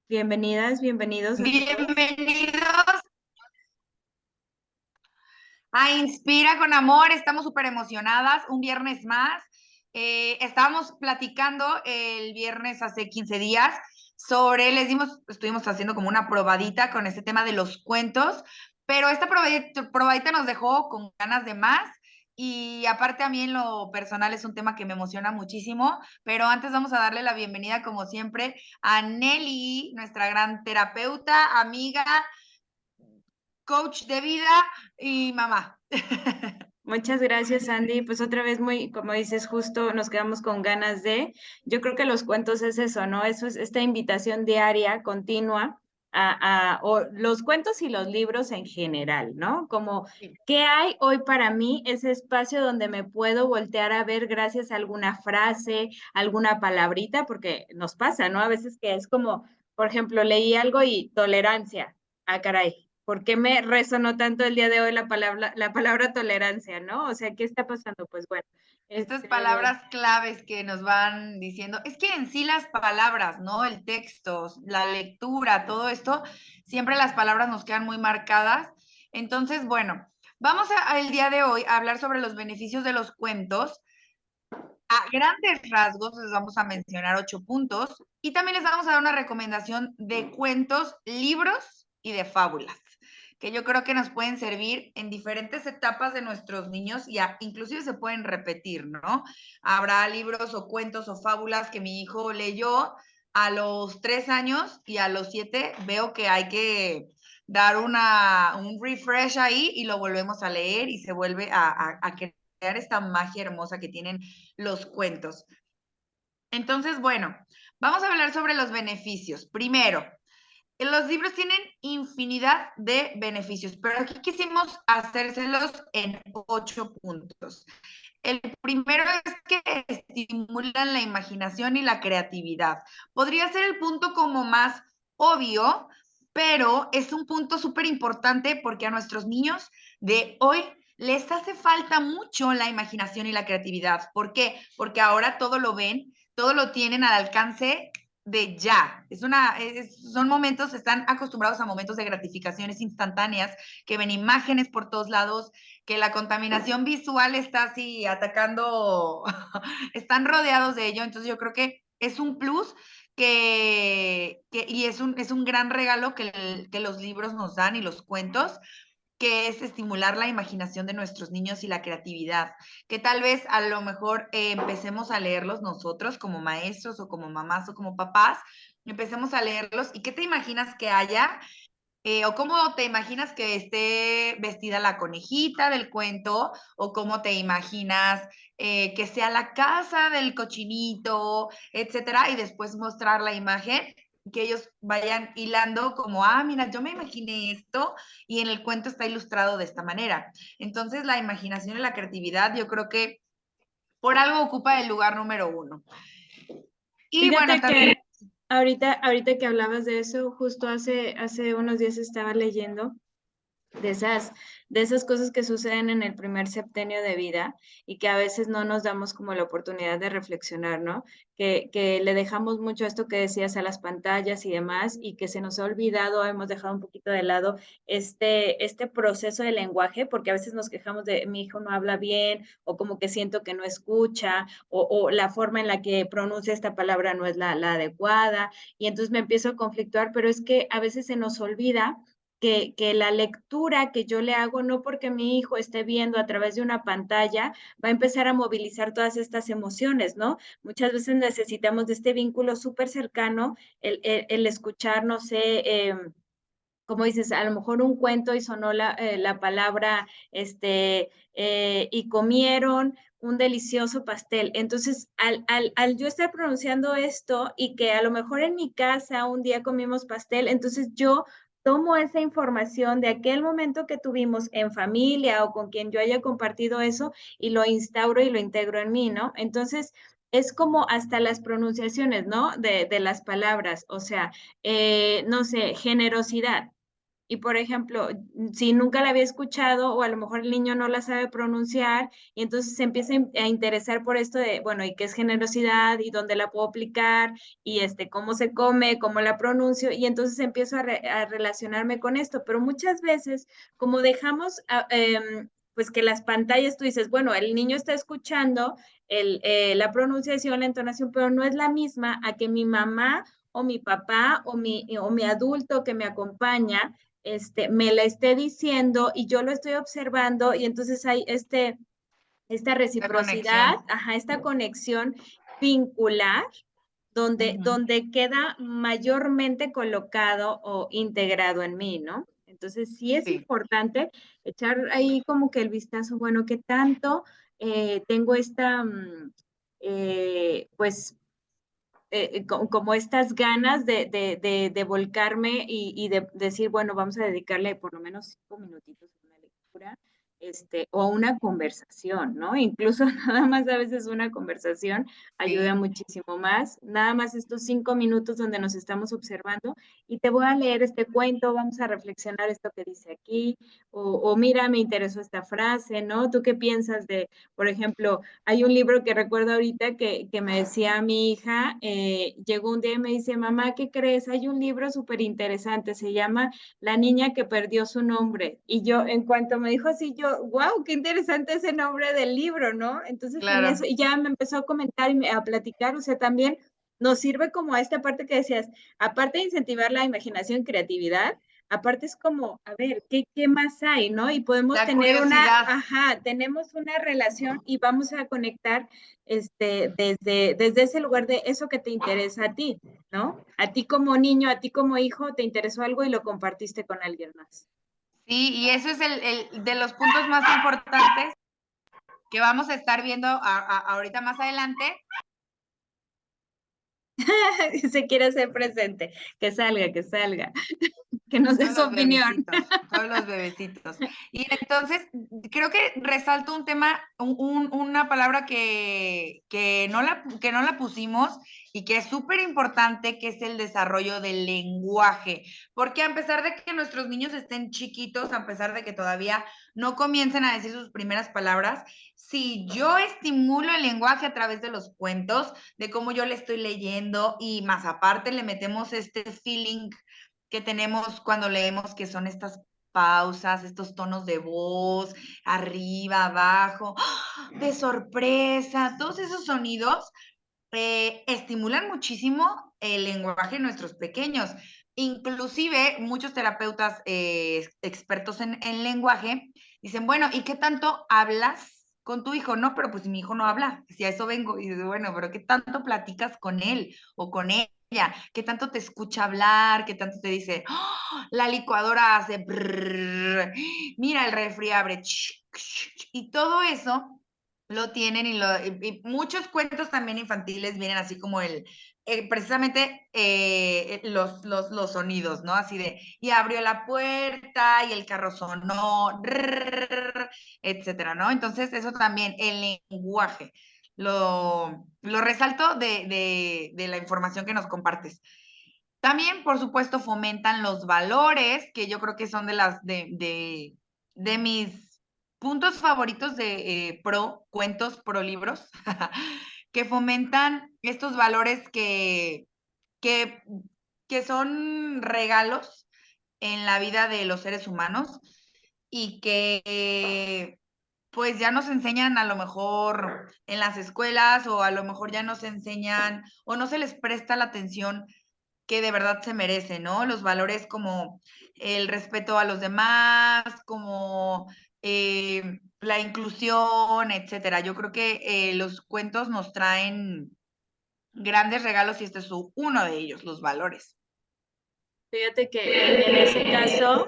Bienvenidas, bienvenidos a todos. Bienvenidos a Inspira con Amor. Estamos súper emocionadas. Un viernes más. Estábamos platicando el viernes hace 15 días estuvimos haciendo como una probadita con este tema de los cuentos, pero esta probadita nos dejó con ganas de más. Y aparte a mí en lo personal es un tema que me emociona muchísimo, pero antes vamos a darle la bienvenida como siempre a Nelly, nuestra gran terapeuta, amiga, coach de vida y mamá. Muchas gracias, Andy. Pues otra vez muy, como dices, justo nos quedamos con ganas de, yo creo que los cuentos es eso, ¿no? Eso es esta invitación diaria, continua, o los cuentos y los libros en general, ¿no? Como, ¿qué hay hoy para mí? Ese espacio donde me puedo voltear a ver gracias a alguna frase, alguna palabrita, porque nos pasa, ¿no? A veces que es como, por ejemplo, leí algo y tolerancia. Ah, caray. ¿Por qué me resonó tanto el día de hoy la palabra tolerancia, ¿no? O sea, ¿qué está pasando? Pues bueno, Estas este, palabras claves que nos van diciendo, es que en sí las palabras, ¿no? El texto, la lectura, todo esto, siempre las palabras nos quedan muy marcadas. Entonces, bueno, el día de hoy a hablar sobre los beneficios de los cuentos. A grandes rasgos les vamos a mencionar 8 puntos y también les vamos a dar una recomendación de cuentos, libros y de fábulas, que yo creo que nos pueden servir en diferentes etapas de nuestros niños y inclusive se pueden repetir, ¿no? Habrá libros o cuentos o fábulas que mi hijo leyó a los 3 años y a los 7 veo que hay que dar un refresh ahí y lo volvemos a leer y se vuelve a crear esta magia hermosa que tienen los cuentos. Entonces, bueno, vamos a hablar sobre los beneficios. Primero, los libros tienen infinidad de beneficios, pero aquí quisimos hacérselos en 8 puntos. El primero es que estimulan la imaginación y la creatividad. Podría ser el punto como más obvio, pero es un punto súper importante porque a nuestros niños de hoy les hace falta mucho la imaginación y la creatividad. ¿Por qué? Porque ahora todo lo ven, todo lo tienen al alcance de ya. Son momentos, están acostumbrados a momentos de gratificaciones instantáneas, que ven imágenes por todos lados, que la contaminación visual está así atacando, están rodeados de ello. Entonces yo creo que es un plus y es un gran regalo que los libros nos dan y los cuentos, que es estimular la imaginación de nuestros niños y la creatividad, que tal vez a lo mejor empecemos a leerlos nosotros como maestros o como mamás o como papás, empecemos a leerlos y qué te imaginas que haya, o cómo te imaginas que esté vestida la conejita del cuento, o cómo te imaginas que sea la casa del cochinito, etcétera, y después mostrar la imagen, que ellos vayan hilando como, ah, mira, yo me imaginé esto y en el cuento está ilustrado de esta manera. Entonces, la imaginación y la creatividad, yo creo que por algo ocupa el lugar número uno. Y bueno, fíjate también. que ahorita que hablabas de eso, justo hace unos días estaba leyendo de de esas cosas que suceden en el primer septenio de vida y que a veces no nos damos como la oportunidad de reflexionar, ¿no? Que le dejamos mucho esto que decías a las pantallas y demás y que se nos ha olvidado, hemos dejado un poquito de lado este proceso de lenguaje, porque a veces nos quejamos de mi hijo no habla bien o como que siento que no escucha o la forma en la que pronuncia esta palabra no es la adecuada y entonces me empiezo a conflictuar, pero es que a veces se nos olvida que la lectura que yo le hago, no porque mi hijo esté viendo a través de una pantalla, va a empezar a movilizar todas estas emociones, ¿no? Muchas veces necesitamos de este vínculo súper cercano, el escuchar, no sé, como dices, a lo mejor un cuento y sonó la palabra, y comieron un delicioso pastel. Entonces, al yo estar pronunciando esto y que a lo mejor en mi casa un día comimos pastel, entonces yo tomo esa información de aquel momento que tuvimos en familia o con quien yo haya compartido eso y lo instauro y lo integro en mí, ¿no? Entonces, es como hasta las pronunciaciones, ¿no? De las palabras, o sea, no sé, generosidad. y, por ejemplo, si nunca la había escuchado o a lo mejor el niño no la sabe pronunciar y entonces se empieza a interesar por esto de, bueno, ¿y qué es generosidad? ¿Y dónde la puedo aplicar? Y cómo se come, cómo la pronuncio, y entonces empiezo a relacionarme con esto. Pero muchas veces, como dejamos, pues que las pantallas, tú dices, bueno, el niño está escuchando la pronunciación, la entonación, pero no es la misma a que mi mamá o mi papá o mi adulto que me acompaña me la esté diciendo y yo lo estoy observando y entonces hay esta La reciprocidad, conexión. ajá, esta conexión vincular donde queda mayormente colocado o integrado en mí, ¿no? Entonces sí es Sí, importante echar ahí como que el vistazo, bueno, ¿qué tanto tengo pues como estas ganas de volcarme y de decir, bueno, vamos a dedicarle por lo menos 5 minutitos a una lectura, o a una conversación, ¿no? Incluso nada más a veces una conversación ayuda sí. muchísimo más. Nada más estos 5 minutos donde nos estamos observando y te voy a leer este cuento, vamos a reflexionar esto que dice aquí, o mira, me interesó esta frase, ¿no? ¿Tú qué piensas de, por ejemplo, hay un libro que recuerdo ahorita que me decía mi hija, llegó un día y me dice, mamá, ¿qué crees? Hay un libro súper interesante, se llama La niña que perdió su nombre. Y yo, en cuanto me dijo así, yo, wow, qué interesante ese nombre del libro, ¿no? Entonces en eso, Claro. y ya me empezó a comentar y a platicar, o sea, también nos sirve como a esta parte que decías, aparte de incentivar la imaginación y creatividad, aparte es como, a ver, ¿qué más hay, no? Y podemos La tener curiosidad. ajá, tenemos una relación y vamos a conectar desde ese lugar de eso que te interesa a ti, ¿no? A ti como niño, a ti como hijo, te interesó algo y lo compartiste con alguien más. Sí, y eso es el de los puntos más importantes que vamos a estar viendo ahorita más adelante. Se quiere hacer presente, que salga, que nos dé Todos su los opinión. bebecitos, todos los bebecitos. Y entonces, creo que resalto un tema, una palabra que no la pusimos y que es súper importante, que es el desarrollo del lenguaje. Porque a pesar de que nuestros niños estén chiquitos, a pesar de que todavía no comiencen a decir sus primeras palabras, si yo estimulo el lenguaje a través de los cuentos, de cómo yo le estoy leyendo y más aparte le metemos este feeling que tenemos cuando leemos, que son estas pausas, estos tonos de voz, arriba, abajo, de sorpresa, todos esos sonidos estimulan muchísimo el lenguaje de nuestros pequeños. Inclusive muchos terapeutas expertos en lenguaje dicen, bueno, ¿y qué tanto hablas con tu hijo? No, pero pues si mi hijo no habla, si a eso vengo, y dices, bueno, pero ¿qué tanto platicas con él o con ella? ¿Qué tanto te escucha hablar? ¿Qué tanto te dice, "Oh, la licuadora hace brrr, mira el refri abre, y todo eso lo tienen y muchos cuentos también infantiles vienen así como precisamente los sonidos, ¿no? Así de, y abrió la puerta y el carro sonó, rrr, etcétera, ¿no? Entonces eso también, el lenguaje, lo resalto de la información que nos compartes. También, por supuesto, fomentan los valores, que yo creo que son de mis puntos favoritos de pro cuentos, pro libros, que fomentan estos valores que, que son regalos en la vida de los seres humanos y que pues ya nos enseñan a lo mejor en las escuelas o a lo mejor ya nos enseñan o no se les presta la atención que de verdad se merece, ¿no? Los valores como el respeto a los demás, como la inclusión, etcétera. Yo creo que los cuentos nos traen grandes regalos y este es uno de ellos, los valores. Fíjate que en ese caso,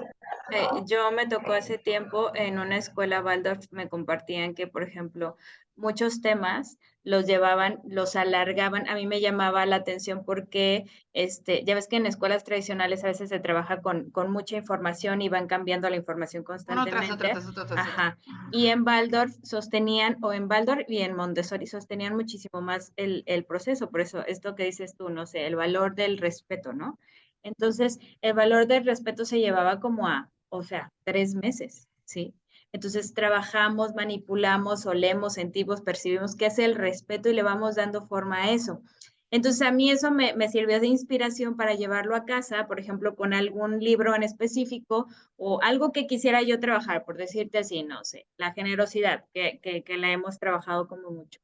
yo me tocó hace tiempo en una escuela Waldorf, me compartían que, por ejemplo, muchos temas los llevaban, los alargaban. A mí me llamaba la atención porque, ya ves que en escuelas tradicionales a veces se trabaja con mucha información y van cambiando la información Uno tras otro, constantemente. tras otro, tras otro. Ajá. Y en Waldorf sostenían, o en Waldorf y en Montessori sostenían muchísimo más el proceso. Por eso, esto que dices tú, no sé, el valor del respeto, ¿no? Entonces, el valor del respeto se llevaba como a, o sea, 3 meses, ¿sí? Entonces, trabajamos, manipulamos, olemos, sentimos, percibimos qué es el respeto y le vamos dando forma a eso. Entonces, a mí eso me sirvió de inspiración para llevarlo a casa, por ejemplo, con algún libro en específico o algo que quisiera yo trabajar, por decirte así, no sé, la generosidad, que la hemos trabajado como mucho.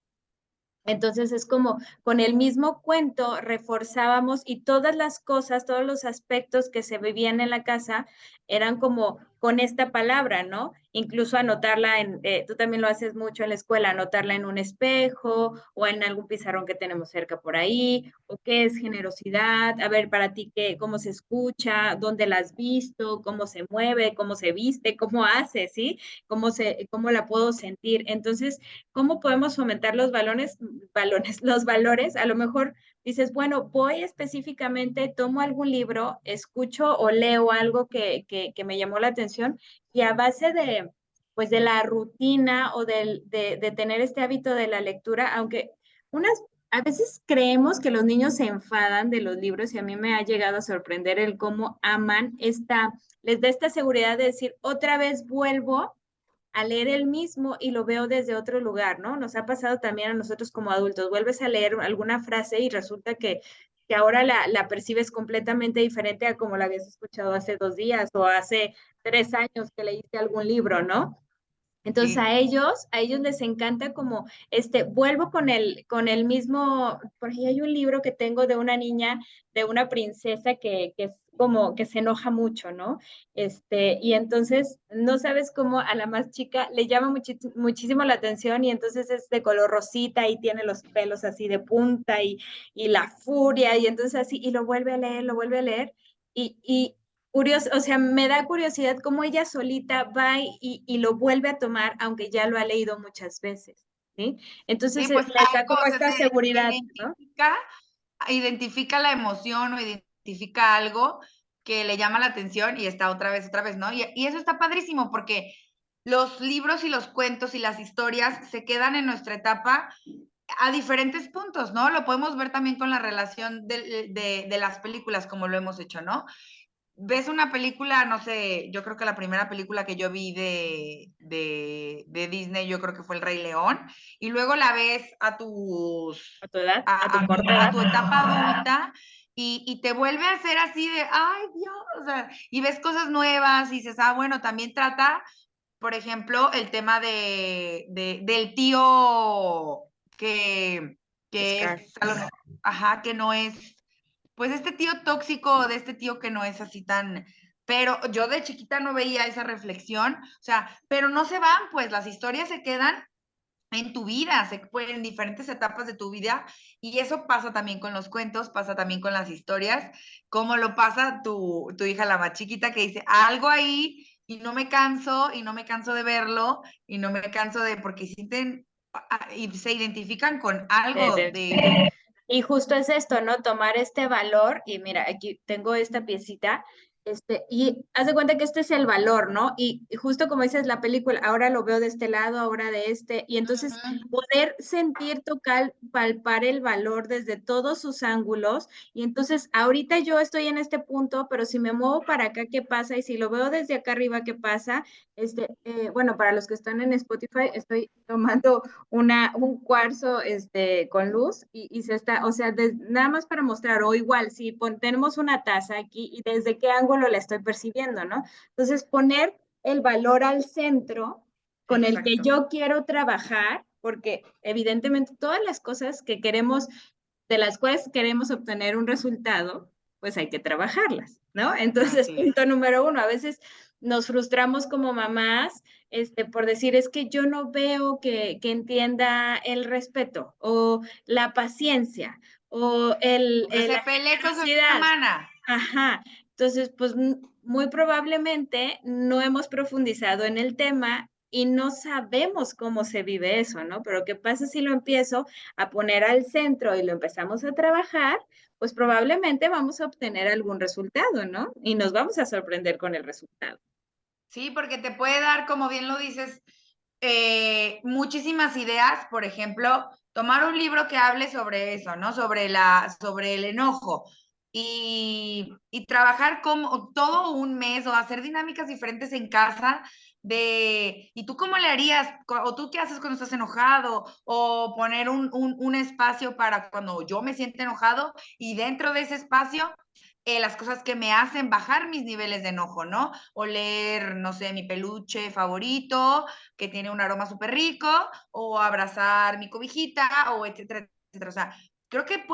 Entonces es como con el mismo cuento reforzábamos y todas las cosas, todos los aspectos que se vivían en la casa eran como con esta palabra, ¿no? Incluso anotarla tú también lo haces mucho en la escuela, anotarla en un espejo o en algún pizarrón que tenemos cerca por ahí, o qué es generosidad, a ver para ti qué, cómo se escucha, dónde la has visto, cómo se mueve, cómo se viste, cómo hace, ¿sí? Cómo la puedo sentir. Entonces, ¿cómo podemos fomentar los valores? A lo mejor dices, bueno, voy específicamente, tomo algún libro, escucho o leo algo que me llamó la atención y a base pues de la rutina o de tener este hábito de la lectura, aunque a veces creemos que los niños se enfadan de los libros y a mí me ha llegado a sorprender el cómo aman les da esta seguridad de decir, otra vez vuelvo a leer el mismo y lo veo desde otro lugar, ¿no? Nos ha pasado también a nosotros como adultos. Vuelves a leer alguna frase y resulta que ahora la percibes completamente diferente a como la habías escuchado hace 2 días o hace 3 años que leíste algún libro, ¿no? Entonces Sí. a ellos les encanta como, vuelvo con el mismo, por ahí hay un libro que tengo de una niña, de una princesa que es como que se enoja mucho, ¿no? Y entonces no sabes cómo a la más chica le llama muchísimo la atención y entonces es de color rosita y tiene los pelos así de punta y la furia y entonces así, y lo vuelve a leer, lo vuelve a leer. Y curioso, o sea, me da curiosidad cómo ella solita va y lo vuelve a tomar, aunque ya lo ha leído muchas veces, ¿sí? Entonces Sí, pues les da como algo esta se seguridad, ¿no? identifica la emoción o identifica algo que le llama la atención y está otra vez, ¿no? Y eso está padrísimo porque los libros y los cuentos y las historias se quedan en nuestra etapa a diferentes puntos, ¿no? Lo podemos ver también con la relación de las películas, como lo hemos hecho, ¿no? Ves una película, no sé, yo creo que la primera película que yo vi de Disney, yo creo que fue El Rey León, y luego la ves A tu edad, a tu corta a edad. tu etapa adulta y te vuelve a hacer así de, ay Dios, o sea, y ves cosas nuevas y dices, ah, bueno, también trata, por ejemplo, el tema del tío que Scar. es, ajá, que no es pues este tío tóxico, de este tío que no es así tan, pero yo de chiquita no veía esa reflexión, o sea, pero no se van, pues las historias se quedan en tu vida, en diferentes etapas de tu vida, y eso pasa también con los cuentos, pasa también con las historias, como lo pasa tu hija, la más chiquita, que dice, algo ahí, y no me canso de verlo, y no me canso de, porque sienten, y se identifican con de- algo de- Y justo es esto, ¿no? Tomar este valor, y mira, aquí tengo esta piecita, y haz de cuenta que este es el valor, ¿no? Y justo como dices la película, ahora lo veo de este lado, ahora de y entonces Ujú. poder sentir, tocar, palpar el valor desde todos sus ángulos, y entonces ahorita yo estoy en este punto, pero si me muevo para acá, ¿qué pasa? Y si lo veo desde acá arriba, ¿qué pasa? Bueno, para los que están en Spotify, estoy tomando un cuarzo con luz y se está, o sea, nada más para mostrar, o igual, si tenemos una taza aquí y desde qué ángulo la estoy percibiendo, ¿no? Entonces, poner el valor al centro con el que Exacto. yo quiero trabajar, porque evidentemente todas las cosas que queremos, de las cuales queremos obtener un resultado, pues hay que trabajarlas, ¿no? Entonces, Así es. punto número uno, a veces nos frustramos como mamás por decir, es que yo no veo que entienda el respeto o la paciencia o O que se la pelee con su generosidad. hermana. Ajá. Entonces, pues muy probablemente no hemos profundizado en el tema y no sabemos cómo se vive eso, ¿no? Pero ¿qué pasa si lo empiezo a poner al centro y lo empezamos a trabajar? Pues probablemente vamos a obtener algún resultado, ¿no? Y nos vamos a sorprender con el resultado. Sí, porque te puede dar, como bien lo dices, muchísimas ideas. Por ejemplo, tomar un libro que hable sobre eso, ¿no? Sobre el enojo. y trabajar como todo un mes o hacer dinámicas diferentes en casa ¿y tú cómo le harías? ¿O tú qué haces cuando estás enojado? O poner un espacio para cuando yo me siento enojado y dentro de ese espacio las cosas que me hacen bajar mis niveles de enojo, ¿no? O leer, no sé, mi peluche favorito, que tiene un aroma súper rico, o abrazar mi cobijita, o etcétera, etcétera. O sea, creo que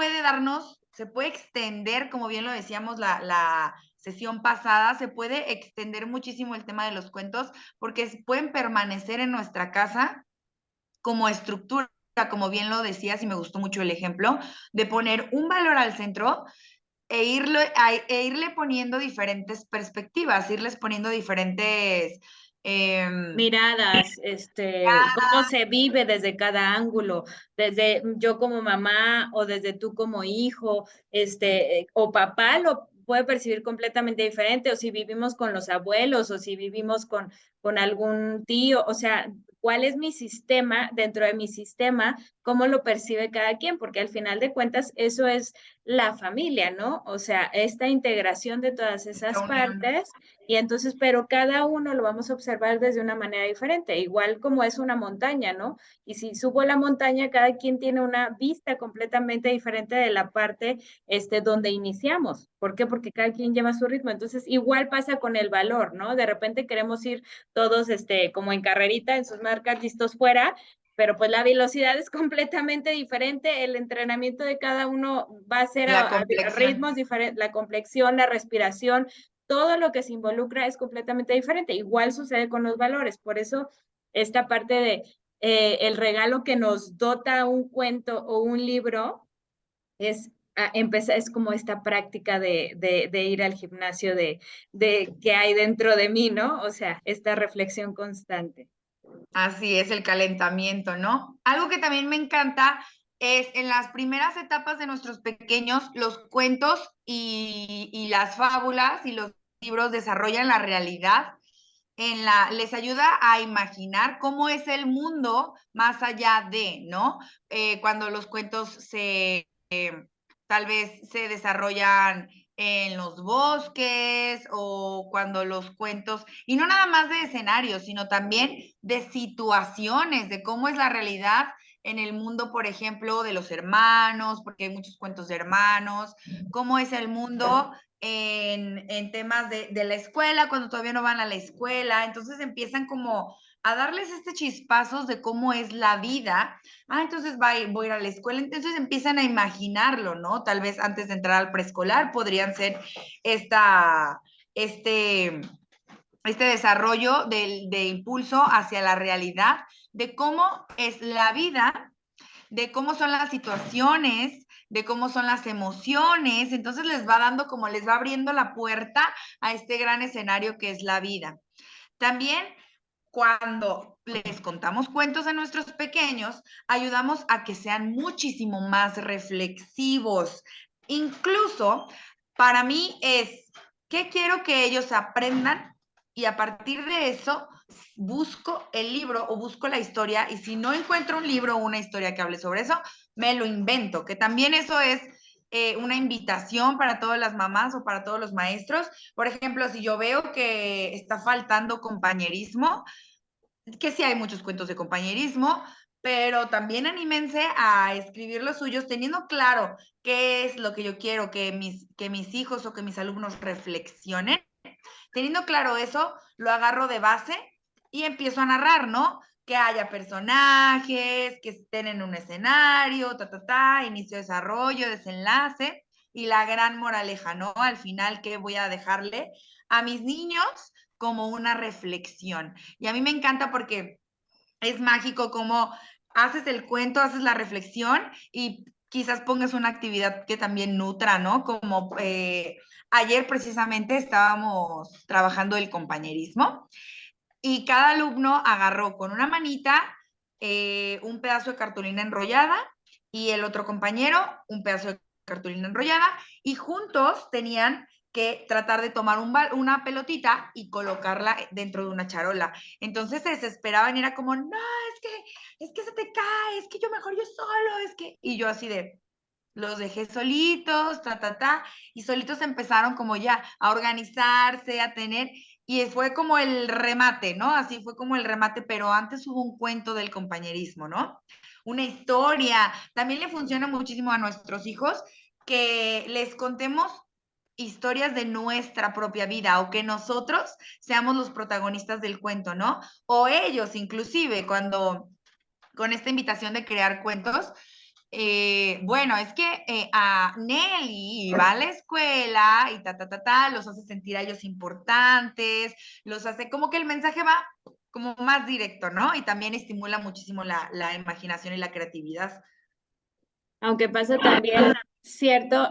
se puede extender, como bien lo decíamos la sesión pasada, se puede extender muchísimo el tema de los cuentos, porque pueden permanecer en nuestra casa como estructura, como bien lo decías, y me gustó mucho el ejemplo, de poner un valor al centro e irle poniendo diferentes perspectivas, irles poniendo diferentes Miradas, cómo se vive desde cada ángulo, desde yo como mamá o desde tú como hijo, o papá lo puede percibir completamente diferente, o si vivimos con los abuelos, o si vivimos con algún tío, o sea, ¿cuál es mi sistema dentro de mi sistema? ¿Cómo lo percibe cada quien? Porque al final de cuentas eso es la familia, ¿no? O sea, esta integración de todas esas esta unión. partes y entonces, pero cada uno lo vamos a observar desde una manera diferente, igual como es una montaña, ¿no? Y si subo la montaña, cada quien tiene una vista completamente diferente de la parte, donde iniciamos. ¿Por qué? Porque cada quien lleva su ritmo. Entonces, igual pasa con el valor, ¿no? De repente queremos ir todos, como en carrerita, en sus marcas, listos fuera, pero pues la velocidad es completamente diferente, el entrenamiento de cada uno va a ser La a complexión. ritmos diferentes, la complexión, la respiración, todo lo que se involucra es completamente diferente. Igual sucede con los valores, por eso esta parte de el regalo que nos dota un cuento o un libro es es como esta práctica de ir al gimnasio de qué hay dentro de mí, ¿no? O sea, esta reflexión constante. Así es el calentamiento, ¿no? Algo que también me encanta es en las primeras etapas de nuestros pequeños, los cuentos y las fábulas y los libros desarrollan la realidad, les ayuda a imaginar cómo es el mundo más allá de, ¿no? Cuando los cuentos tal vez se desarrollan en los bosques o cuando los cuentos, y no nada más de escenarios, sino también de situaciones, de cómo es la realidad en el mundo, por ejemplo, de los hermanos, porque hay muchos cuentos de hermanos, cómo es el mundo en temas de la escuela, cuando todavía no van a la escuela, entonces empiezan como a darles chispazos de cómo es la vida. Entonces voy a ir a la escuela, entonces empiezan a imaginarlo, ¿no? Tal vez antes de entrar al preescolar podrían ser esta, este, este desarrollo de impulso hacia la realidad, de cómo es la vida, de cómo son las situaciones, de cómo son las emociones, entonces les va dando como les va abriendo la puerta a este gran escenario que es la vida. También cuando les contamos cuentos a nuestros pequeños, ayudamos a que sean muchísimo más reflexivos. Incluso para mí es, ¿qué quiero que ellos aprendan? Y a partir de eso, busco el libro o busco la historia, y si no encuentro un libro o una historia que hable sobre eso, me lo invento, que también eso es una invitación para todas las mamás o para todos los maestros. Por ejemplo, si yo veo que está faltando compañerismo, que sí hay muchos cuentos de compañerismo, pero también anímense a escribir los suyos teniendo claro qué es lo que yo quiero que mis hijos o que mis alumnos reflexionen. Teniendo claro eso, lo agarro de base y empiezo a narrar, ¿no? Que haya personajes, que estén en un escenario, inicio, desarrollo, desenlace y la gran moraleja, ¿no? Al final, ¿qué voy a dejarle a mis niños como una reflexión? Y a mí me encanta porque es mágico como haces el cuento, haces la reflexión y quizás pongas una actividad que también nutra, ¿no? Como ayer precisamente estábamos trabajando el compañerismo y cada alumno agarró con una manita un pedazo de cartulina enrollada y el otro compañero un pedazo de cartulina enrollada y juntos tenían que tratar de tomar una pelotita y colocarla dentro de una charola. Entonces se desesperaban y era como, no, es que se te cae, es que yo mejor yo solo, es que... Y yo así de, los dejé solitos, y solitos empezaron como ya a organizarse, a tener, y fue como el remate, ¿no? Así fue como el remate, pero antes hubo un cuento del compañerismo, ¿no? Una historia. También le funciona muchísimo a nuestros hijos que les contemos historias de nuestra propia vida o que nosotros seamos los protagonistas del cuento, ¿no? O ellos inclusive cuando con esta invitación de crear cuentos, bueno, es que a Nelly va a la escuela y los hace sentir a ellos importantes, los hace como que el mensaje va como más directo, ¿no? Y también estimula muchísimo la imaginación y la creatividad. Aunque pasa también cierto,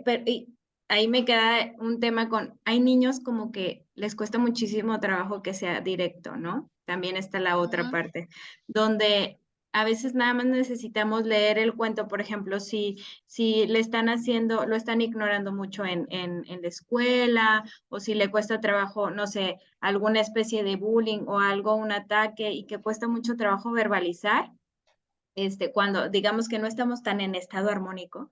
pero, y ahí me queda un tema con, hay niños como que les cuesta muchísimo trabajo que sea directo, ¿no? También está la otra parte, donde a veces nada más necesitamos leer el cuento, por ejemplo, si le están haciendo, lo están ignorando mucho en la escuela, o si le cuesta trabajo, no sé, alguna especie de bullying o algo, un ataque, y que cuesta mucho trabajo verbalizar cuando digamos que no estamos tan en estado armónico.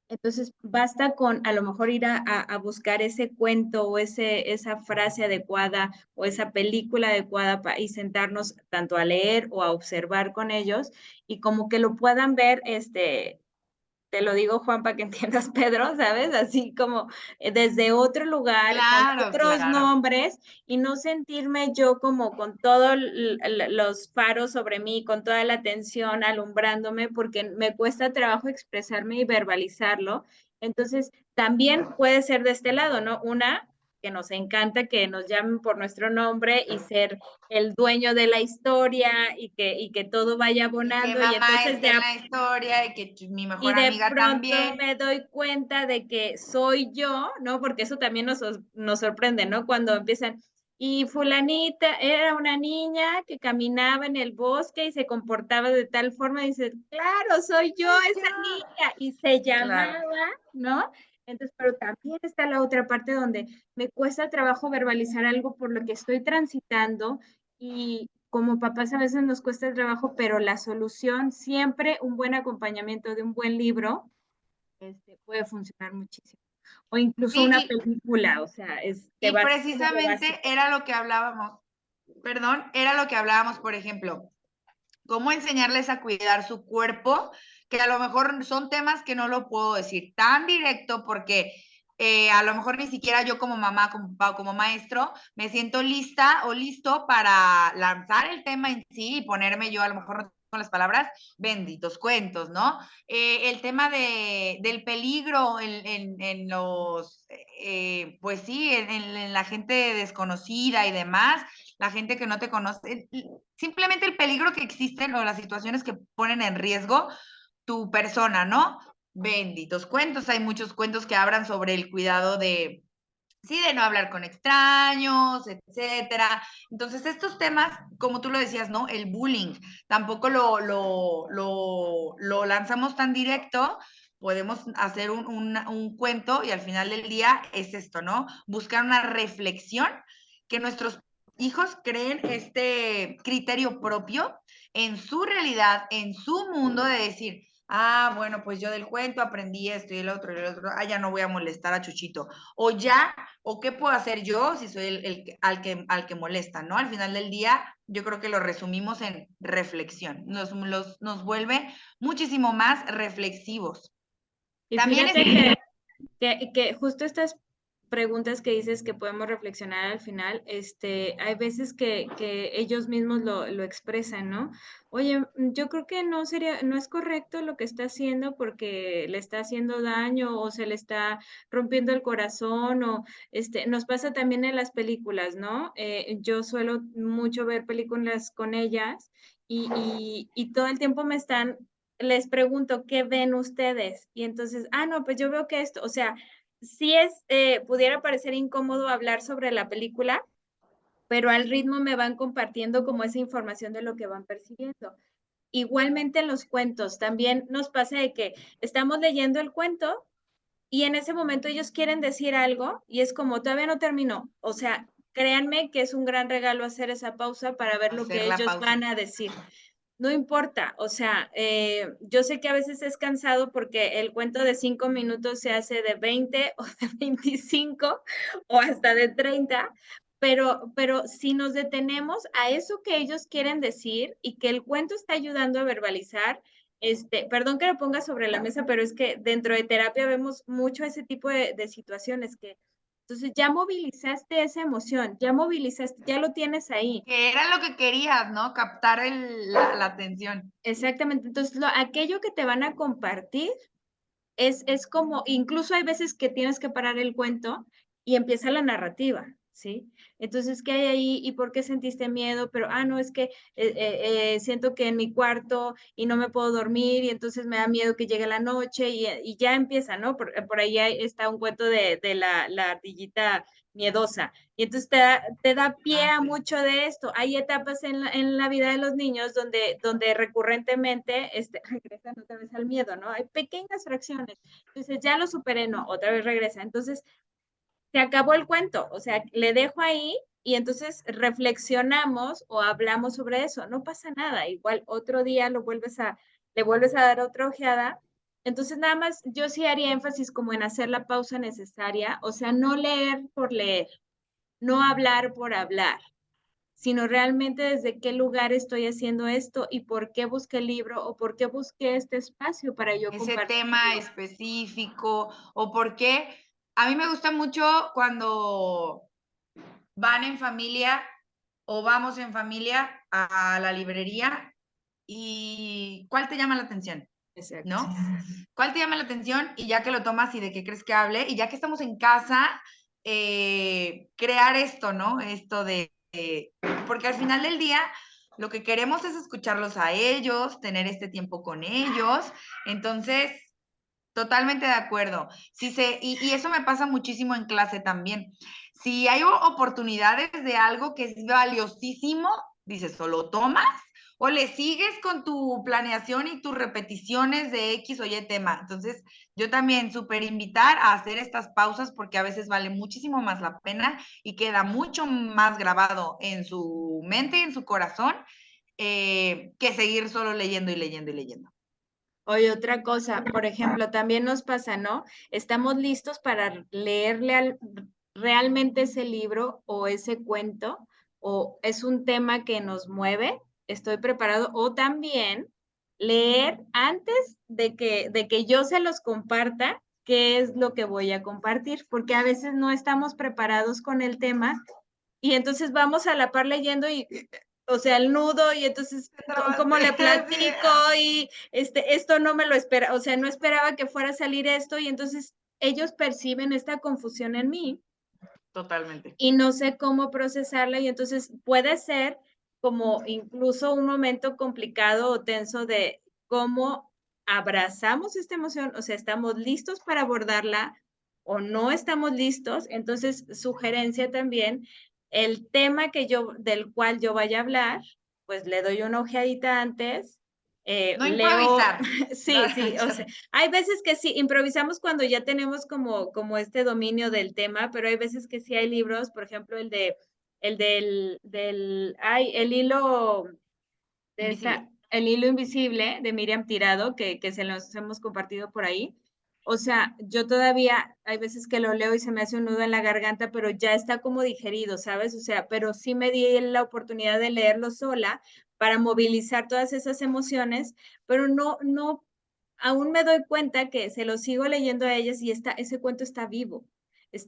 Entonces, basta con a lo mejor ir a buscar ese cuento o esa frase adecuada o esa película adecuada y sentarnos tanto a leer o a observar con ellos y como que lo puedan ver, te lo digo, Juan, para que entiendas, Pedro, ¿sabes? Así como desde otro lugar, con Claro, otros claro. nombres y no sentirme yo como con todos los faros sobre mí, con toda la atención alumbrándome, porque me cuesta trabajo expresarme y verbalizarlo. Entonces, también puede ser de este lado, ¿no? Una, que nos encanta que nos llamen por nuestro nombre y ser el dueño de la historia y que todo vaya Y que abonando y mamá entonces esté en la historia y que mi y mejor de amiga pronto también. me doy cuenta de que soy yo, ¿no? Porque eso también nos sorprende, ¿no? Cuando empiezan, y fulanita era una niña que caminaba en el bosque y se comportaba de tal forma, y dice, claro, soy yo Soy esa yo. niña, y se Claro. llamaba, ¿no? Entonces, pero también está la otra parte donde me cuesta trabajo verbalizar algo por lo que estoy transitando y como papás a veces nos cuesta el trabajo, pero la solución, siempre un buen acompañamiento de un buen libro, puede funcionar muchísimo. O incluso una Sí, película, o sea, y va como lo precisamente básico. era lo que hablábamos, perdón, era lo que hablábamos, por ejemplo, cómo enseñarles a cuidar su cuerpo, que a lo mejor son temas que no lo puedo decir tan directo porque a lo mejor ni siquiera yo como mamá, como papá, como maestro, me siento lista o listo para lanzar el tema en sí y ponerme yo a lo mejor no con las palabras, benditos cuentos, ¿no? El tema del peligro en los, pues sí, en la gente desconocida y demás, la gente que no te conoce, simplemente el peligro que existen o las situaciones que ponen en riesgo tu persona, ¿no? Benditos cuentos, hay muchos cuentos que hablan sobre el cuidado de, sí, de no hablar con extraños, etcétera. Entonces, estos temas, como tú lo decías, ¿no? El bullying, tampoco lo lanzamos tan directo, podemos hacer un cuento y al final del día es esto, ¿no? Buscar una reflexión, que nuestros hijos creen este criterio propio en su realidad, en su mundo de decir, ah, bueno, pues yo del cuento aprendí esto y el otro, ah, ya no voy a molestar a Chuchito. O ya, o qué puedo hacer yo si soy al que molesta, ¿no? Al final del día, yo creo que lo resumimos en reflexión. Nos vuelve muchísimo más reflexivos. Y También es... fíjate que justo estas preguntas que dices que podemos reflexionar al final, hay veces que ellos mismos lo expresan, ¿no? Oye, yo creo que no es correcto lo que está haciendo porque le está haciendo daño o se le está rompiendo el corazón o nos pasa también en las películas, ¿no? Yo suelo mucho ver películas con ellas y todo el tiempo les pregunto, ¿qué ven ustedes? Y entonces, no, pues yo veo que esto, o sea, sí pudiera parecer incómodo hablar sobre la película, pero al ritmo me van compartiendo como esa información de lo que van percibiendo. Igualmente en los cuentos, también nos pasa de que estamos leyendo el cuento y en ese momento ellos quieren decir algo y es como, todavía no terminó. O sea, créanme que es un gran regalo hacer esa pausa para ver lo hacer que la ellos pausa. van a decir. no importa, o sea, yo sé que a veces es cansado porque el cuento de 5 minutos se hace de 20 o de 25 o hasta de 30, pero si nos detenemos a eso que ellos quieren decir y que el cuento está ayudando a verbalizar, perdón que lo ponga sobre la mesa, pero es que dentro de terapia vemos mucho ese tipo de situaciones que entonces ya movilizaste esa emoción, ya movilizaste, ya lo tienes ahí. Que era lo que querías, ¿no? Captar la atención. Exactamente. Entonces, aquello que te van a compartir es como, incluso hay veces que tienes que parar el cuento y empieza la narrativa, ¿sí? Entonces, ¿qué hay ahí? ¿Y por qué sentiste miedo? Pero, no, es que siento que en mi cuarto y no me puedo dormir y entonces me da miedo que llegue la noche y ya empieza, ¿no? Por ahí está un cuento de la ardillita miedosa. Y entonces te da pie a Sí. mucho de esto. Hay etapas en la vida de los niños donde recurrentemente regresan otra vez al miedo, ¿no? Hay pequeñas fracciones. Entonces ya lo superé, no, otra vez regresa. Entonces se acabó el cuento, o sea, le dejo ahí y entonces reflexionamos o hablamos sobre eso. No pasa nada, igual otro día le vuelves a dar otra ojeada. Entonces, nada más, yo sí haría énfasis como en hacer la pausa necesaria, o sea, no leer por leer, no hablar por hablar, sino realmente desde qué lugar estoy haciendo esto y por qué busqué el libro o por qué busqué este espacio para yo Ese tema compartirlo. específico o por qué. A mí me gusta mucho cuando van en familia o vamos en familia a la librería y ¿cuál te llama la atención? Exacto. ¿No? ¿Cuál te llama la atención? Y ya que lo tomas y de qué crees que hable, y ya que estamos en casa, crear esto, ¿no? Esto porque al final del día lo que queremos es escucharlos a ellos, tener este tiempo con ellos. Entonces, totalmente de acuerdo. Y eso me pasa muchísimo en clase también. Si hay oportunidades de algo que es valiosísimo, dices, o lo tomas o le sigues con tu planeación y tus repeticiones de X o Y tema. Entonces, yo también súper invitar a hacer estas pausas porque a veces vale muchísimo más la pena y queda mucho más grabado en su mente y en su corazón que seguir solo leyendo y leyendo y leyendo. Oye, otra cosa, por ejemplo, también nos pasa, ¿no? Estamos listos para leerle realmente ese libro o ese cuento, o es un tema que nos mueve, estoy preparado, o también leer antes de que yo se los comparta, qué es lo que voy a compartir, porque a veces no estamos preparados con el tema y entonces vamos a la par leyendo y o sea, el nudo y entonces, ¿cómo le platico? Y esto no me lo espera, o sea, no esperaba que fuera a salir esto y entonces ellos perciben esta confusión en mí Totalmente. y no sé cómo procesarla y entonces puede ser como incluso un momento complicado o tenso de cómo abrazamos esta emoción, o sea, estamos listos para abordarla o no estamos listos. Entonces, sugerencia también, el tema del cual yo vaya a hablar, pues le doy una ojeadita antes, No leo, improvisar. sí, sí, o sea, hay veces que sí, improvisamos cuando ya tenemos como este dominio del tema, pero hay veces que sí hay libros, por ejemplo, el hilo Invisible. El hilo invisible de Miriam Tirado, que se los hemos compartido por ahí. O sea, yo todavía hay veces que lo leo y se me hace un nudo en la garganta, pero ya está como digerido, ¿sabes? O sea, pero sí me di la oportunidad de leerlo sola para movilizar todas esas emociones, pero no, aún me doy cuenta que se lo sigo leyendo a ellas y ese cuento está vivo y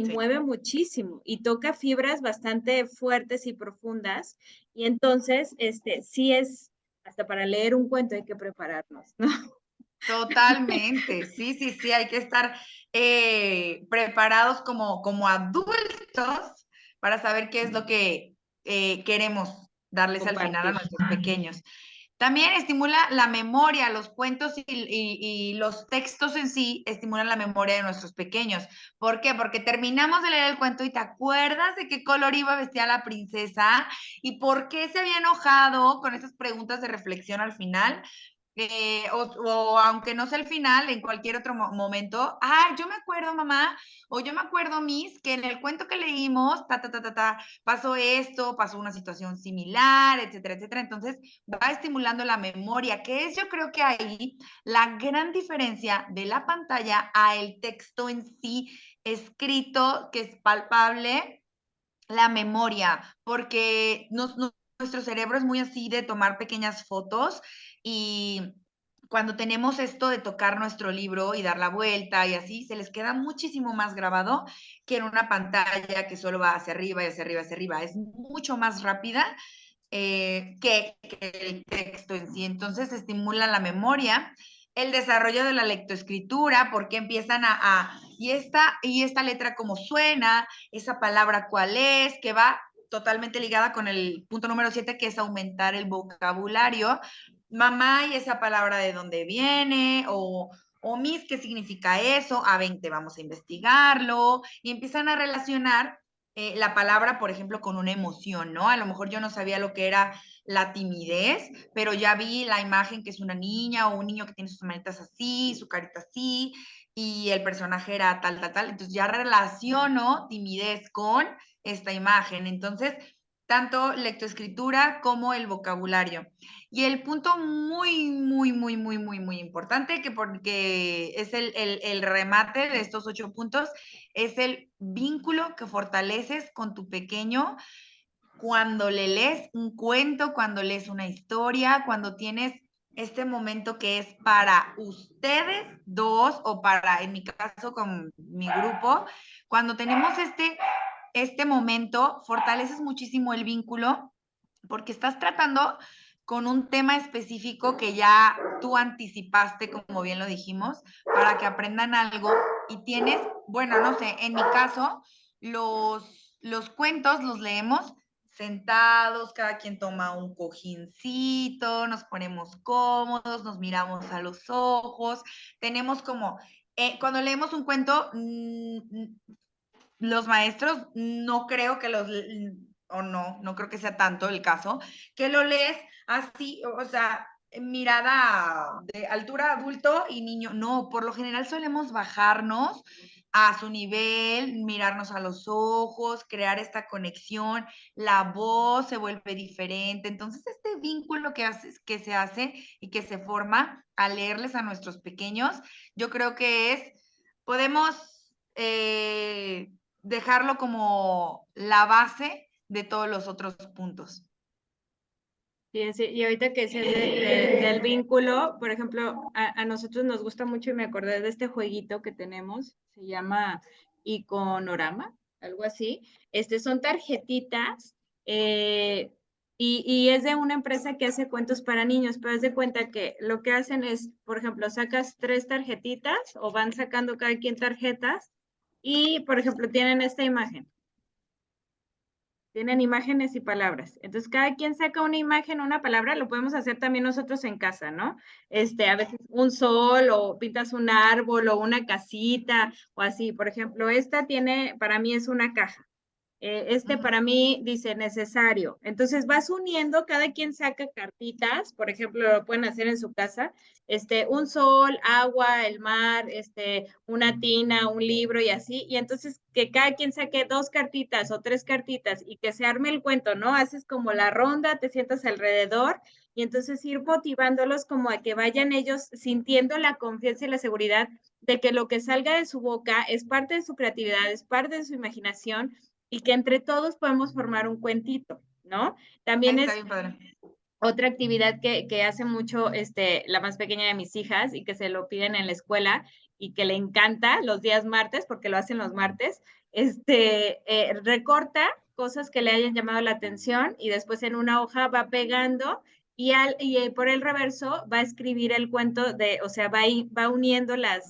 Sí. mueve muchísimo y toca fibras bastante fuertes y profundas y entonces, sí es, hasta para leer un cuento hay que prepararnos, ¿no? Totalmente, sí, sí, sí, hay que estar preparados como adultos para saber qué es lo que queremos darles al final a Compartir. nuestros pequeños. También estimula la memoria, los cuentos y los textos en sí estimulan la memoria de nuestros pequeños. ¿Por qué? Porque terminamos de leer el cuento y te acuerdas de qué color iba vestida la princesa y por qué se había enojado con esas preguntas de reflexión al final. o aunque no sea el final, en cualquier otro momento, yo me acuerdo, mamá, o yo me acuerdo, Miss, que en el cuento que leímos, pasó esto, pasó una situación similar, etcétera, etcétera. Entonces, va estimulando la memoria, que es, yo creo que ahí la gran diferencia de la pantalla a el texto en sí escrito, que es palpable, la memoria, porque nuestro cerebro es muy así de tomar pequeñas fotos y cuando tenemos esto de tocar nuestro libro y dar la vuelta y así, se les queda muchísimo más grabado que en una pantalla que solo va hacia arriba y hacia arriba, hacia arriba. Es mucho más rápida que el texto en sí. Entonces estimula la memoria, el desarrollo de la lectoescritura, porque empiezan y esta letra cómo suena, esa palabra cuál es, que va totalmente ligada con el punto número 7, que es aumentar el vocabulario. Mamá, y esa palabra de dónde viene, o Miss, ¿qué significa eso? A 20 vamos a investigarlo, y empiezan a relacionar la palabra, por ejemplo, con una emoción, ¿no? A lo mejor yo no sabía lo que era la timidez, pero ya vi la imagen que es una niña o un niño que tiene sus manitas así, su carita así, y el personaje era tal, tal, tal. Entonces ya relaciono timidez con esta imagen. Entonces, tanto lectoescritura como el vocabulario. Y el punto muy, muy, muy, muy, muy, muy importante, que porque es el remate de estos 8 puntos, es el vínculo que fortaleces con tu pequeño cuando le lees un cuento, cuando lees una historia, cuando tienes este momento que es para ustedes dos o para, en mi caso, con mi grupo, cuando tenemos este momento, fortaleces muchísimo el vínculo porque estás tratando con un tema específico que ya tú anticipaste, como bien lo dijimos, para que aprendan algo y tienes, bueno, no sé, en mi caso, los cuentos los leemos sentados, cada quien toma un cojincito, nos ponemos cómodos, nos miramos a los ojos, tenemos como, cuando leemos un cuento, los maestros no creo que o no creo que sea tanto el caso, que lo lees así, o sea, mirada de altura adulto y niño. No, por lo general solemos bajarnos a su nivel, mirarnos a los ojos, crear esta conexión, la voz se vuelve diferente. Entonces, este vínculo que se hace y que se forma al leerles a nuestros pequeños, yo creo que podemos dejarlo como la base de todos los otros puntos. Sí, sí, y ahorita que decías del vínculo, por ejemplo, a nosotros nos gusta mucho y me acordé de este jueguito que tenemos, se llama Iconorama, algo así. Son tarjetitas y es de una empresa que hace cuentos para niños, pero haz de cuenta que lo que hacen es, por ejemplo, sacas 3 tarjetitas o van sacando cada quien tarjetas y, por ejemplo, tienen esta imagen. Tienen imágenes y palabras. Entonces, cada quien saca una imagen, una palabra, lo podemos hacer también nosotros en casa, ¿no? A veces un sol o pintas un árbol o una casita o así. Por ejemplo, esta tiene, para mí es una caja. Para mí dice necesario. Entonces vas uniendo, cada quien saca cartitas, por ejemplo, lo pueden hacer en su casa, un sol, agua, el mar, una tina, un libro y así, y entonces que cada quien saque 2 cartitas o 3 cartitas y que se arme el cuento, ¿no? Haces como la ronda, te sientas alrededor y entonces ir motivándolos como a que vayan ellos sintiendo la confianza y la seguridad de que lo que salga de su boca es parte de su creatividad, es parte de su imaginación y que entre todos podemos formar un cuentito, ¿no? También Está es bien padre. otra actividad que hace mucho la más pequeña de mis hijas y que se lo piden en la escuela y que le encanta los días martes, porque lo hacen los martes, recorta cosas que le hayan llamado la atención y después en una hoja va pegando y por el reverso va a escribir el cuento o sea, va uniendo las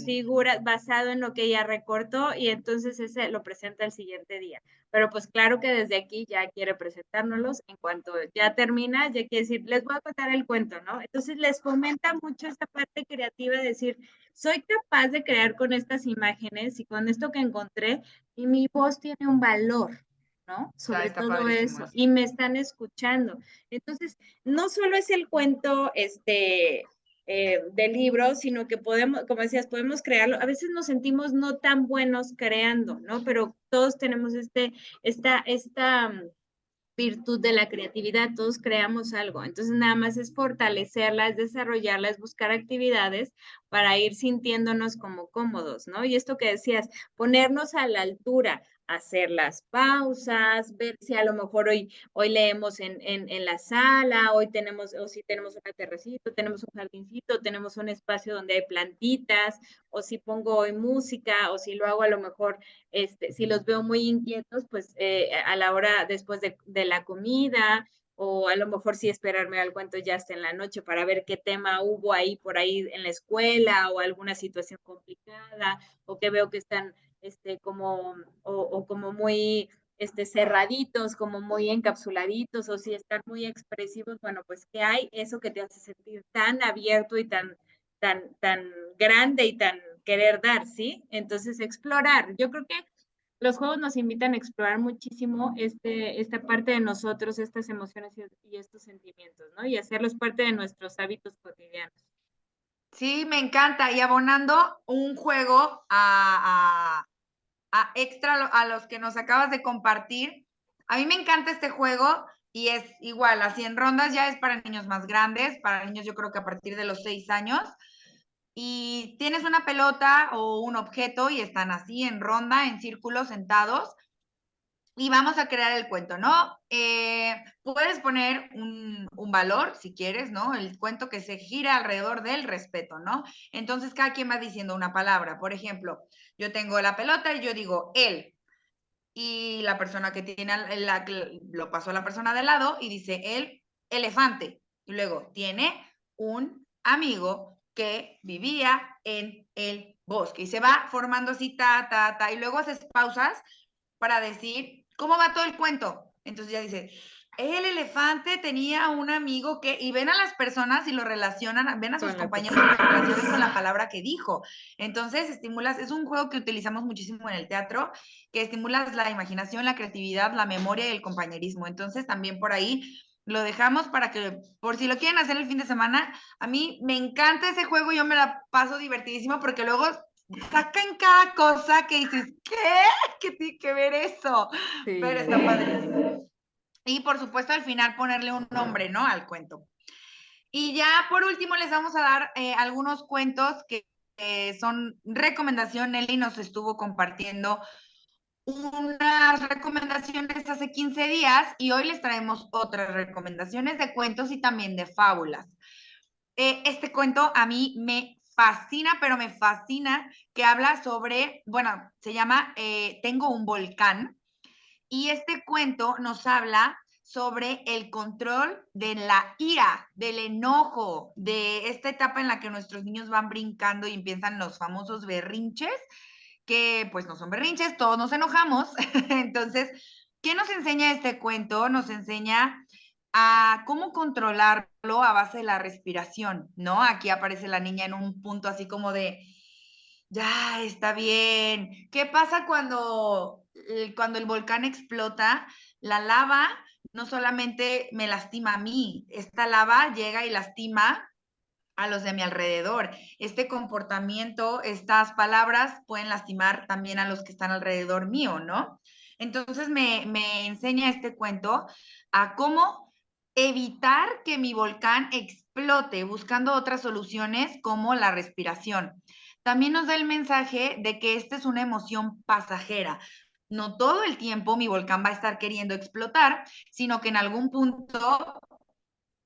figuras basado en lo que ella recortó y entonces ese lo presenta el siguiente día. Pero pues claro que desde aquí ya quiere presentárnoslos. En cuanto ya termina, ya quiere decir, les voy a contar el cuento, ¿no? Entonces les fomenta mucho esta parte creativa de decir, soy capaz de crear con estas imágenes y con esto que encontré y mi voz tiene un valor. ¿no? Ya Sobre está todo padrísimo eso, eso. y me están escuchando. Entonces, no solo es el cuento, del libro, sino que podemos, como decías, podemos crearlo. A veces nos sentimos no tan buenos creando, ¿no? Pero todos tenemos esta virtud de la creatividad, todos creamos algo. Entonces, nada más es fortalecerla, es desarrollarla, es buscar actividades para ir sintiéndonos como cómodos, ¿no? Y esto que decías, ponernos a la altura, hacer las pausas, ver si a lo mejor hoy leemos en la sala, hoy tenemos, o si tenemos una terracita, tenemos un jardincito, tenemos un espacio donde hay plantitas, o si pongo hoy música, o si lo hago a lo mejor si los veo muy inquietos, pues a la hora después de la comida, o a lo mejor sí esperarme al cuento ya hasta en la noche para ver qué tema hubo ahí por ahí en la escuela o alguna situación complicada, o que veo que están o como muy cerraditos, como muy encapsuladitos, o si están muy expresivos, bueno, pues ¿qué hay? Eso que te hace sentir tan abierto y tan grande y tan querer dar, ¿sí? Entonces, explorar. Yo creo que los juegos nos invitan a explorar muchísimo esta parte de nosotros, estas emociones y estos sentimientos, ¿no? Y hacerlos parte de nuestros hábitos cotidianos. Sí, me encanta. Y abonando un juego a extra a los que nos acabas de compartir. A mí me encanta este juego y es igual, así en rondas ya es para niños más grandes, para niños yo creo que a partir de los 6 años. Y tienes una pelota o un objeto y están así en ronda, en círculo, sentados. Y vamos a crear el cuento, ¿no? Puedes poner un valor, si quieres, ¿no? El cuento que se gira alrededor del respeto, ¿no? Entonces, cada quien va diciendo una palabra. Por ejemplo, yo tengo la pelota y yo digo él. Y la persona que tiene, lo pasó a la persona de lado y dice el elefante. Y luego tiene un amigo que vivía en el bosque. Y se va formando así, y luego haces pausas para decir cómo va todo el cuento. Entonces ya dice, el elefante tenía un amigo que, y ven a las personas y lo relacionan, ven a sus compañeros y lo relacionan con la palabra que dijo. Entonces estimulas, es un juego que utilizamos muchísimo en el teatro, que estimulas la imaginación, la creatividad, la memoria y el compañerismo. Entonces también por ahí lo dejamos para que, por si lo quieren hacer el fin de semana, a mí me encanta ese juego, yo me la paso divertidísimo porque luego sacan cada cosa que dices, ¿qué? ¿Qué tiene que ver eso? Sí. Pero está padrísimo. Y por supuesto al final ponerle un nombre, ¿no? Al cuento. Y ya por último les vamos a dar algunos cuentos que son recomendación. Nelly nos estuvo compartiendo unas recomendaciones hace 15 días y hoy les traemos otras recomendaciones de cuentos y también de fábulas. Este cuento a mí me fascina, pero me fascina, que habla sobre, bueno, se llama Tengo un volcán, y este cuento nos habla sobre el control de la ira, del enojo, de esta etapa en la que nuestros niños van brincando y empiezan los famosos berrinches, que pues no son berrinches, todos nos enojamos. Entonces, ¿qué nos enseña este cuento? Nos enseña a cómo controlarlo a base de la respiración, ¿no? Aquí aparece la niña en un punto así como de, ya está bien. ¿Qué pasa cuando el volcán explota? La lava no solamente me lastima a mí, esta lava llega y lastima a los de mi alrededor. Este comportamiento, estas palabras pueden lastimar también a los que están alrededor mío, ¿no? Entonces me enseña este cuento a cómo evitar que mi volcán explote, buscando otras soluciones como la respiración. También nos da el mensaje de que esta es una emoción pasajera. No todo el tiempo mi volcán va a estar queriendo explotar, sino que en algún punto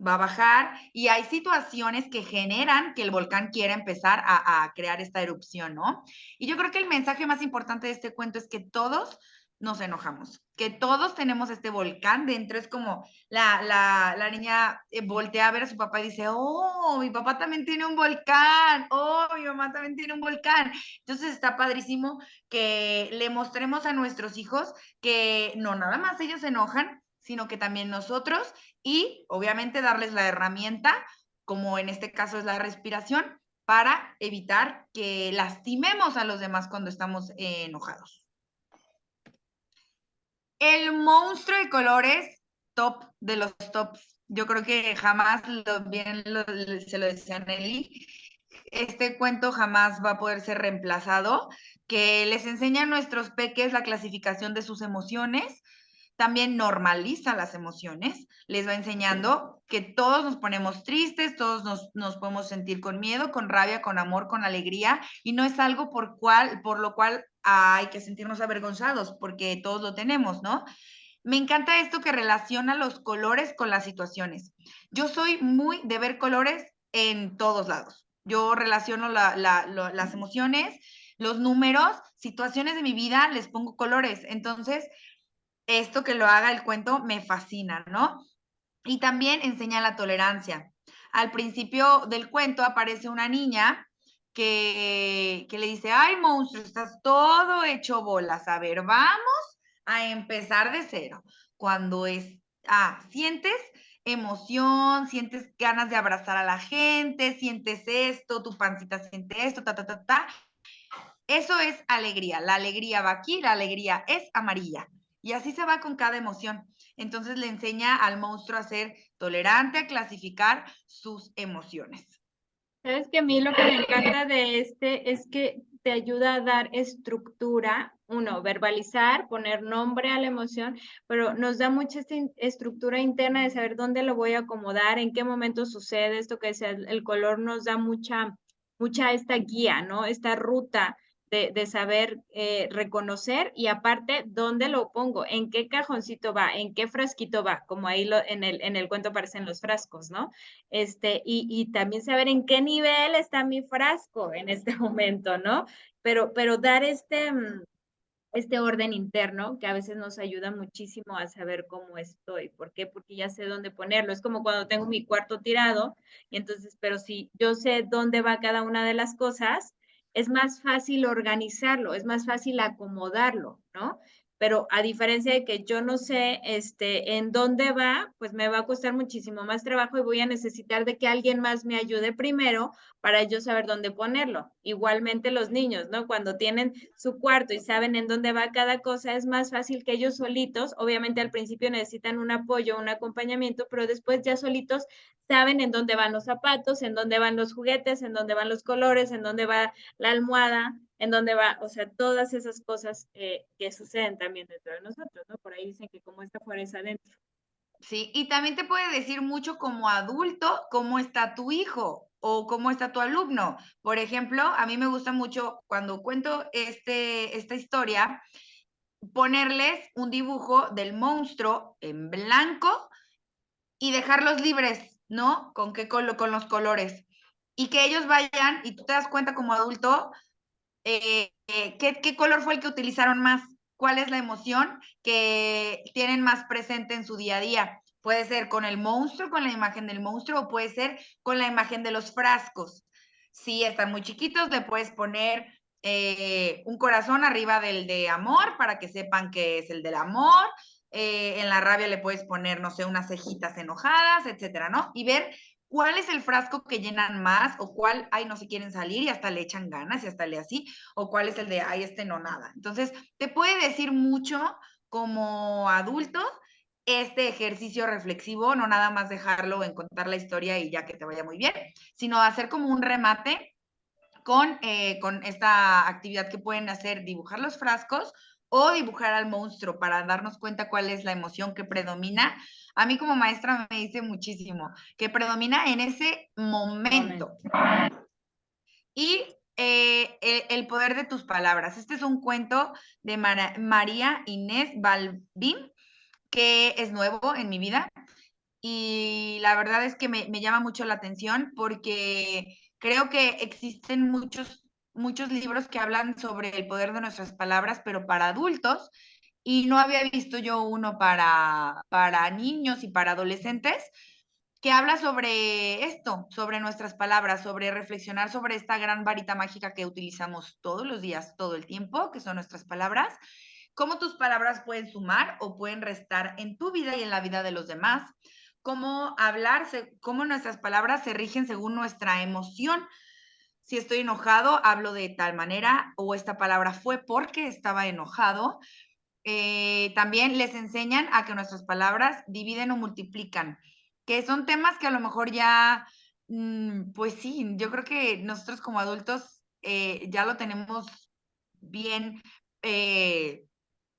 va a bajar y hay situaciones que generan que el volcán quiera empezar a crear esta erupción, ¿no? Y yo creo que el mensaje más importante de este cuento es que todos nos enojamos, que todos tenemos este volcán dentro. Es como la niña voltea a ver a su papá y dice, oh, mi papá también tiene un volcán, oh, mi mamá también tiene un volcán. Entonces está padrísimo que le mostremos a nuestros hijos que no nada más ellos se enojan, sino que también nosotros, y obviamente darles la herramienta, como en este caso es la respiración, para evitar que lastimemos a los demás cuando estamos enojados. El monstruo de colores, top de los tops. Yo creo que jamás, se lo decía Nelly, este cuento jamás va a poder ser reemplazado, que les enseña a nuestros peques la clasificación de sus emociones, también normaliza las emociones, les va enseñando que todos nos ponemos tristes, todos nos podemos sentir con miedo, con rabia, con amor, con alegría, y no es algo por lo cual hay que sentirnos avergonzados, porque todos lo tenemos, ¿no? Me encanta esto que relaciona los colores con las situaciones. Yo soy muy de ver colores en todos lados. Yo relaciono las emociones, los números, situaciones de mi vida, les pongo colores. Entonces, esto que lo haga el cuento me fascina, ¿no? Y también enseña la tolerancia. Al principio del cuento aparece una niña que le dice, ay, monstruo, estás todo hecho bolas. A ver, vamos a empezar de cero. Cuando sientes emoción, sientes ganas de abrazar a la gente, sientes esto, tu pancita siente esto, ta, ta, ta, ta. Eso es alegría. La alegría va aquí, la alegría es amarilla. Y así se va con cada emoción. Entonces le enseña al monstruo a ser tolerante, a clasificar sus emociones. Sabes que a mí lo que me encanta de este es que te ayuda a dar estructura, uno, verbalizar, poner nombre a la emoción, pero nos da mucha estructura interna de saber dónde lo voy a acomodar, en qué momento sucede esto que sea el color nos da mucha esta guía, ¿no? Esta ruta de saber reconocer y aparte dónde lo pongo, en qué cajoncito va, en qué frasquito va, como ahí en el cuento aparecen los frascos, ¿no? Y también saber en qué nivel está mi frasco en este momento, ¿no? Pero dar este orden interno que a veces nos ayuda muchísimo a saber cómo estoy. ¿Por qué? Porque ya sé dónde ponerlo. Es como cuando tengo mi cuarto tirado y entonces, pero si yo sé dónde va cada una de las cosas, es más fácil organizarlo, es más fácil acomodarlo, ¿no? Pero a diferencia de que yo no sé en dónde va, pues me va a costar muchísimo más trabajo y voy a necesitar de que alguien más me ayude primero para yo saber dónde ponerlo. Igualmente los niños, ¿no? Cuando tienen su cuarto y saben en dónde va cada cosa, es más fácil que ellos solitos, obviamente al principio necesitan un apoyo, un acompañamiento, pero después ya solitos saben en dónde van los zapatos, en dónde van los juguetes, en dónde van los colores, en dónde va la almohada, en dónde va, o sea, todas esas cosas que suceden también dentro de nosotros, ¿no? Por ahí dicen que como está fuera es adentro. Sí, y también te puede decir mucho como adulto cómo está tu hijo o cómo está tu alumno. Por ejemplo, a mí me gusta mucho cuando cuento esta historia, ponerles un dibujo del monstruo en blanco y dejarlos libres, ¿no? Con los colores. Y que ellos vayan y tú te das cuenta como adulto qué color fue el que utilizaron más, cuál es la emoción que tienen más presente en su día a día. Puede ser con el monstruo, con la imagen del monstruo, o puede ser con la imagen de los frascos. Si están muy chiquitos, le puedes poner un corazón arriba del de amor para que sepan que es el del amor. En la rabia le puedes poner, no sé, unas cejitas enojadas, etcétera, ¿no? Y ver cuál es el frasco que llenan más o cuál, ay, no se quieren salir y hasta le echan ganas y hasta le así, o cuál es el de, ay, no nada. Entonces, te puede decir mucho como adulto este ejercicio reflexivo, no nada más dejarlo en contar la historia y ya que te vaya muy bien, sino hacer como un remate con esta actividad que pueden hacer, dibujar los frascos o dibujar al monstruo para darnos cuenta cuál es la emoción que predomina. A mí como maestra me dice muchísimo, que predomina en ese momento. Y el poder de tus palabras. Este es un cuento de María Inés Balbín, que es nuevo en mi vida. Y la verdad es que me llama mucho la atención porque creo que existen muchos libros que hablan sobre el poder de nuestras palabras, pero para adultos, y no había visto yo uno para niños y para adolescentes que habla sobre esto, sobre nuestras palabras, sobre reflexionar sobre esta gran varita mágica que utilizamos todos los días, todo el tiempo, que son nuestras palabras, cómo tus palabras pueden sumar o pueden restar en tu vida y en la vida de los demás, cómo cómo nuestras palabras se rigen según nuestra emoción. Si estoy enojado, hablo de tal manera, o esta palabra fue porque estaba enojado. también les enseñan a que nuestras palabras dividen o multiplican, que son temas que a lo mejor ya, pues sí, yo creo que nosotros como adultos ya lo tenemos bien,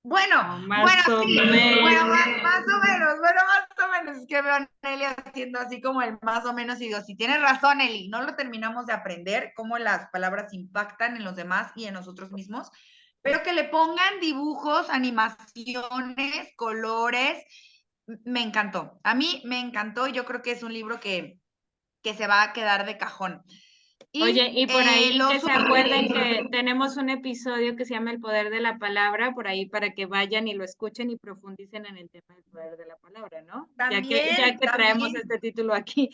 bueno, Más bueno, o sí, bueno, menos. más o menos, bueno, más o menos, es que veo a Nelly haciendo así como el más o menos y digo, si tienes razón, Nelly, no lo terminamos de aprender, cómo las palabras impactan en los demás y en nosotros mismos, pero que le pongan dibujos, animaciones, colores, me encantó. A mí me encantó y yo creo que es un libro que se va a quedar de cajón. Oye, Y y por ahí que los se acuerden que tenemos un episodio que se llama El poder de la palabra, por ahí para que vayan y lo escuchen y profundicen en el tema del poder de la palabra, ¿no? Ya que traemos también, este título aquí.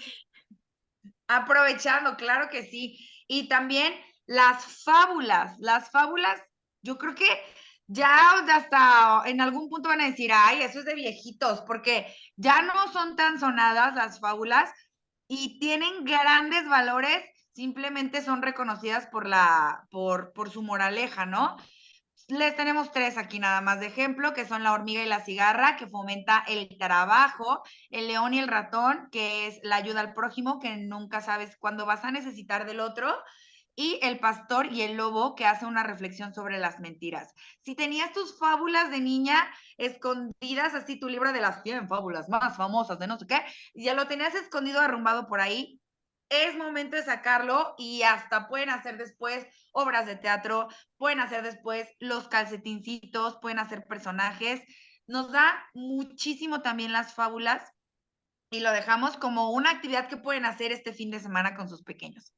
aprovechando, claro que sí. Y también las fábulas, yo creo que ya hasta en algún punto van a decir, ay, eso es de viejitos, porque ya no son tan sonadas las fábulas y tienen grandes valores, simplemente son reconocidas por su moraleja, ¿no? Les tenemos 3 aquí nada más de ejemplo, que son la hormiga y la cigarra, que fomenta el trabajo, el león y el ratón, que es la ayuda al prójimo, que nunca sabes cuándo vas a necesitar del otro, y el pastor y el lobo, que hace una reflexión sobre las mentiras. Si tenías tus fábulas de niña escondidas, así tu libro de las 100 fábulas más famosas de no sé qué, y ya lo tenías escondido, arrumbado por ahí, es momento de sacarlo y hasta pueden hacer después obras de teatro, pueden hacer después los calcetincitos, pueden hacer personajes. Nos da muchísimo también las fábulas y lo dejamos como una actividad que pueden hacer este fin de semana con sus pequeños.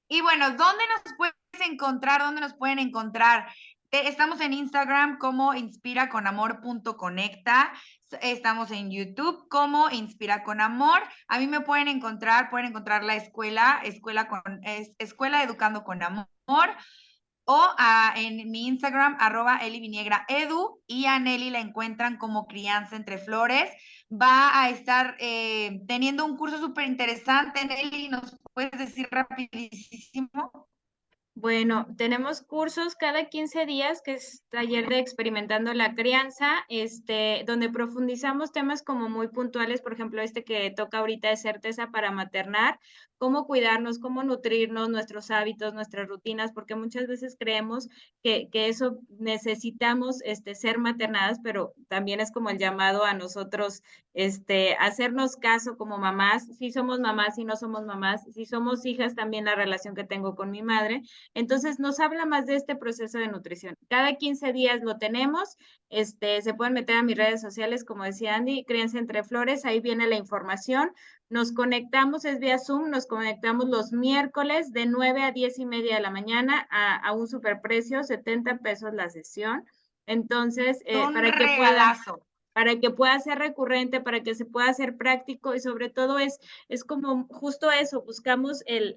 Y bueno, ¿dónde nos puedes encontrar? ¿Dónde nos pueden encontrar? Estamos en Instagram como inspiraconamor.conecta. Estamos en YouTube como Inspira con Amor. A mí me pueden encontrar la escuela Educando con Amor. O en mi Instagram, @eliviniegraedu, y a Nelly la encuentran como Crianza Entre Flores. Va a estar teniendo un curso súper interesante. Nelly, ¿nos puedes decir rapidísimo? Bueno, tenemos cursos cada 15 días, que es taller de experimentando la crianza, donde profundizamos temas como muy puntuales, por ejemplo, este que toca ahorita de certeza para maternar, cómo cuidarnos, cómo nutrirnos, nuestros hábitos, nuestras rutinas, porque muchas veces creemos que eso necesitamos ser maternadas, pero también es como el llamado a nosotros, hacernos caso como mamás, si somos mamás, si no somos mamás, si somos hijas, también la relación que tengo con mi madre. Entonces, nos habla más de este proceso de nutrición. Cada 15 días lo tenemos. Se pueden meter a mis redes sociales, como decía Andy, Crianza Entre Flores, ahí viene la información. Nos conectamos, es vía Zoom, nos conectamos los miércoles de 9 a 10 y media de la mañana a un superprecio, 70 pesos la sesión. Entonces, Un regalazo. para que pueda ser recurrente, para que se pueda hacer práctico y sobre todo es como justo eso, buscamos el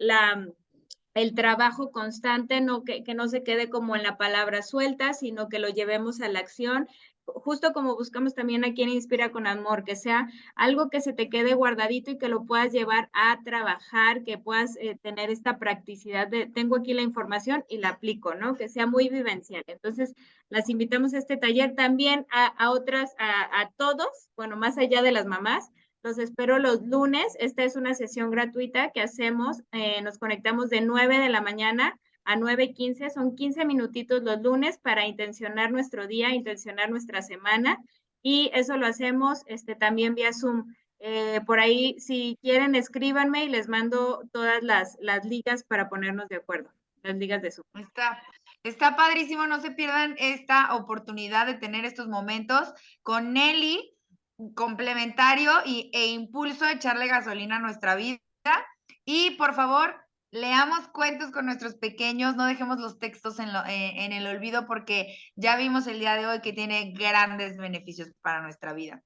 trabajo constante, no que no se quede como en la palabra suelta, sino que lo llevemos a la acción, justo como buscamos también aquí en Inspira con Amor, que sea algo que se te quede guardadito y que lo puedas llevar a trabajar, que puedas tener esta practicidad de tengo aquí la información y la aplico, ¿no? Que sea muy vivencial. Entonces, las invitamos a este taller también a otras, a todos, bueno, más allá de las mamás, los espero los lunes. Esta es una sesión gratuita que hacemos. Nos conectamos de 9 de la mañana a 9:15. Son 15 minutitos los lunes para intencionar nuestro día, intencionar nuestra semana. Y eso lo hacemos también vía Zoom. Por ahí, si quieren, escríbanme y les mando todas las ligas para ponernos de acuerdo. Las ligas de Zoom. Está padrísimo, no se pierdan esta oportunidad de tener estos momentos con Nelly, complementario e impulso a echarle gasolina a nuestra vida. Y por favor, leamos cuentos con nuestros pequeños, no dejemos los textos en el olvido porque ya vimos el día de hoy que tiene grandes beneficios para nuestra vida.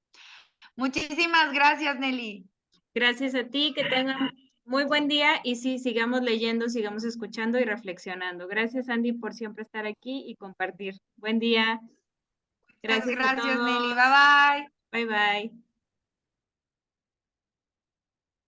Muchísimas gracias, Nelly. Gracias a ti, que tengan muy buen día y sí, sigamos leyendo, sigamos escuchando y reflexionando. Gracias, Andy, por siempre estar aquí y compartir. Buen día. Muchas Gracias a gracias, Nelly. todos. Bye bye. Bye bye.